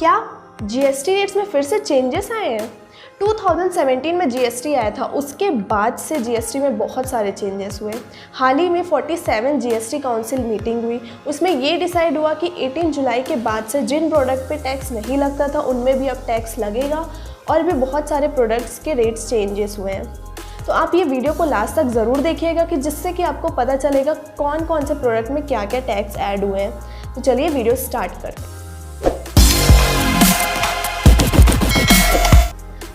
क्या GST rates में फिर से चेंजेस आए हैं? 2017 में जीएसटी आया था, उसके बाद से जीएसटी में बहुत सारे चेंजेस हुए। हाल ही में 47 जीएसटी काउंसिल मीटिंग हुई, उसमें ये डिसाइड हुआ कि 18 जुलाई के बाद से जिन प्रोडक्ट पे टैक्स नहीं लगता था उनमें भी अब टैक्स लगेगा और भी बहुत सारे प्रोडक्ट्स के रेट्स चेंजेस हुए हैं। तो आप ये वीडियो को लास्ट तक ज़रूर देखिएगा कि जिससे कि आपको पता चलेगा कौन कौन से प्रोडक्ट में क्या क्या टैक्स ऐड हुए हैं। तो चलिए वीडियो स्टार्ट करते हैं।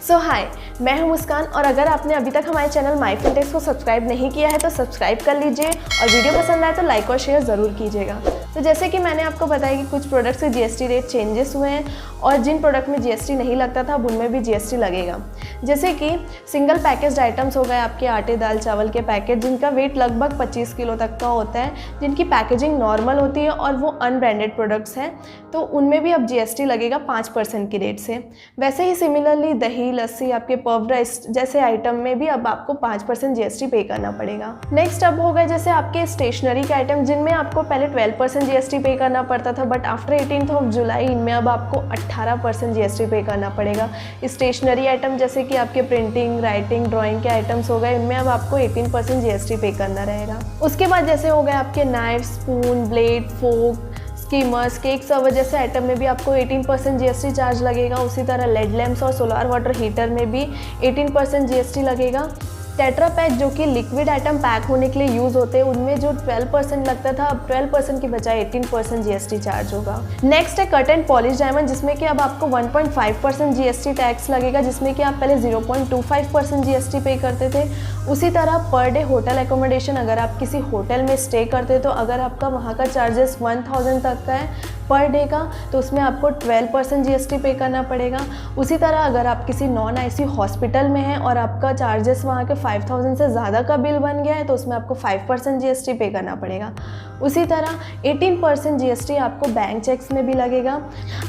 सो हाय, मैं हूं मुस्कान और अगर आपने अभी तक हमारे चैनल माय फिनटेक्स को सब्सक्राइब नहीं किया है तो सब्सक्राइब कर लीजिए और वीडियो पसंद आए तो लाइक और शेयर ज़रूर कीजिएगा। तो जैसे कि मैंने आपको बताया कि कुछ प्रोडक्ट्स के जीएसटी रेट चेंजेस हुए हैं और जिन प्रोडक्ट में जीएसटी नहीं लगता था अब उनमें भी जीएसटी लगेगा। जैसे कि सिंगल पैकेज्ड आइटम्स हो गए आपके आटे दाल चावल के पैकेट जिनका वेट लगभग 25 किलो तक का होता है, जिनकी पैकेजिंग नॉर्मल होती है और वो अनब्रांडेड प्रोडक्ट्स हैं, तो उनमें भी अब जीएसटी लगेगा 5% की रेट से। वैसे ही सिमिलरली दही लस्सी आपके पफ्ड राइस जैसे आइटम में भी अब आपको 5% जीएसटी पे करना पड़ेगा। नेक्स्ट अब हो गए जैसे आपके स्टेशनरी के आइटम जिनमें आपको पहले 12% जीएसटी पे करना पड़ता था, बट आफ्टर 18 जुलाई इनमें अब आपको 18% जीएसटी पे करना पड़ेगा। स्टेशनरी आइटम जैसे कि आपके प्रिंटिंग राइटिंग ड्राइंग के आइटम्स हो गए, इनमें अब आपको 18% जीएसटी पे करना रहेगा। उसके बाद जैसे हो गए आपके नाइफ स्पून ब्लेड फोक स्कीमर्स केक सर्वर जैसे आइटम में भी आपको 18% जीएसटी चार्ज लगेगा। उसी तरह लेड लैम्प्स और सोलार वाटर हीटर में भी 18% जीएसटी लगेगा। टेट्रा पैक जो कि लिक्विड आइटम पैक होने के लिए यूज़ होते हैं उनमें जो 12% लगता था अब 12% की बजाय 18% जीएसटी चार्ज होगा। नेक्स्ट है कट एंड पॉलिश डायमंड जिसमें कि अब आपको 1.5% जीएसटी टैक्स लगेगा, जिसमें कि आप पहले 0.25% जीएसटी पे करते थे। उसी तरह पर डे होटल एकोमोडेशन अगर आप किसी होटल में स्टे करते तो अगर आपका वहाँ का चार्जेस 1000 तक का है पर डे का तो उसमें आपको 12% जीएसटी पे करना पड़ेगा। उसी तरह अगर आप किसी नॉन आईसीयू हॉस्पिटल में हैं और आपका चार्जेस वहाँ के 5000 से ज़्यादा का बिल बन गया है तो उसमें आपको 5% जीएसटी पे करना पड़ेगा। उसी तरह 18% जीएसटी आपको बैंक चेक्स में भी लगेगा।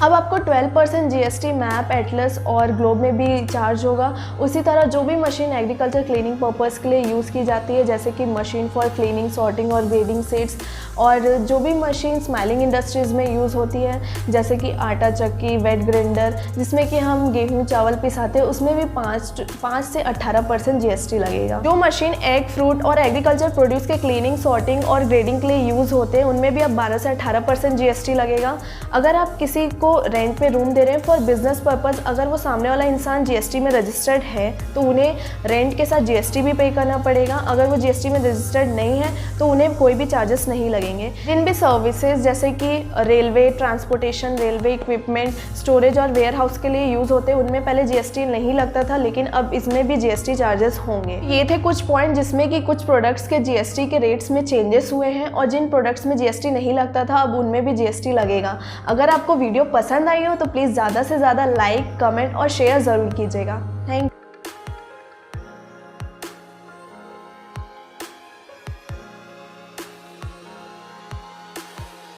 अब आपको 12% जीएसटी मैप एटलस और ग्लोब में भी चार्ज होगा। उसी तरह जो भी मशीन एग्रीकल्चर क्लीनिंग पर्पज़ के लिए यूज़ की जाती है जैसे कि मशीन फॉर क्लीनिंग सॉर्टिंग और ग्रेडिंग सेट्स, और जो भी मशीन स्माइलिंग इंडस्ट्रीज़ में यूज़ होती है जैसे कि आटा चक्की वेट ग्राइंडर जिसमें कि हम गेहूं चावल पिसाते हैं उसमें भी 5 से 18% जीएसटी लगेगा। जो मशीन एग फ्रूट और एग्रीकल्चर प्रोड्यूस के क्लीनिंग सॉर्टिंग और ग्रेडिंग के लिए यूज़ होते हैं उनमें भी अब 12 से 18% जीएसटी लगेगा। अगर आप किसी को रेंट पे रूम दे रहे हैं फॉर बिजनेस पर्पज़, अगर वो सामने वाला इंसान जीएसटी में रजिस्टर्ड है तो उन्हें रेंट के साथ जीएसटी भी पे करना पड़ेगा। अगर वो जीएसटी में रजिस्टर्ड नहीं है तो उन्हें कोई भी चार्जेस नहीं लगेंगे। जिन भी सर्विसेज जैसे कि railway transportation railway equipment storage और वेयर हाउस के लिए यूज़ होते हैं उनमें पहले जीएसटी नहीं लगता था, लेकिन अब इसमें भी जीएसटी चार्जेस होंगे। ये थे कुछ पॉइंट जिसमें कि कुछ प्रोडक्ट्स के जीएसटी के रेट्स में चेंजेस हुए हैं और जिन प्रोडक्ट्स में जीएसटी नहीं लगता था अब उनमें भी जीएसटी लगेगा। अगर आपको वीडियो पसंद आई हो तो प्लीज़ ज़्यादा से ज़्यादा लाइक कमेंट और शेयर ज़रूर कीजिएगा।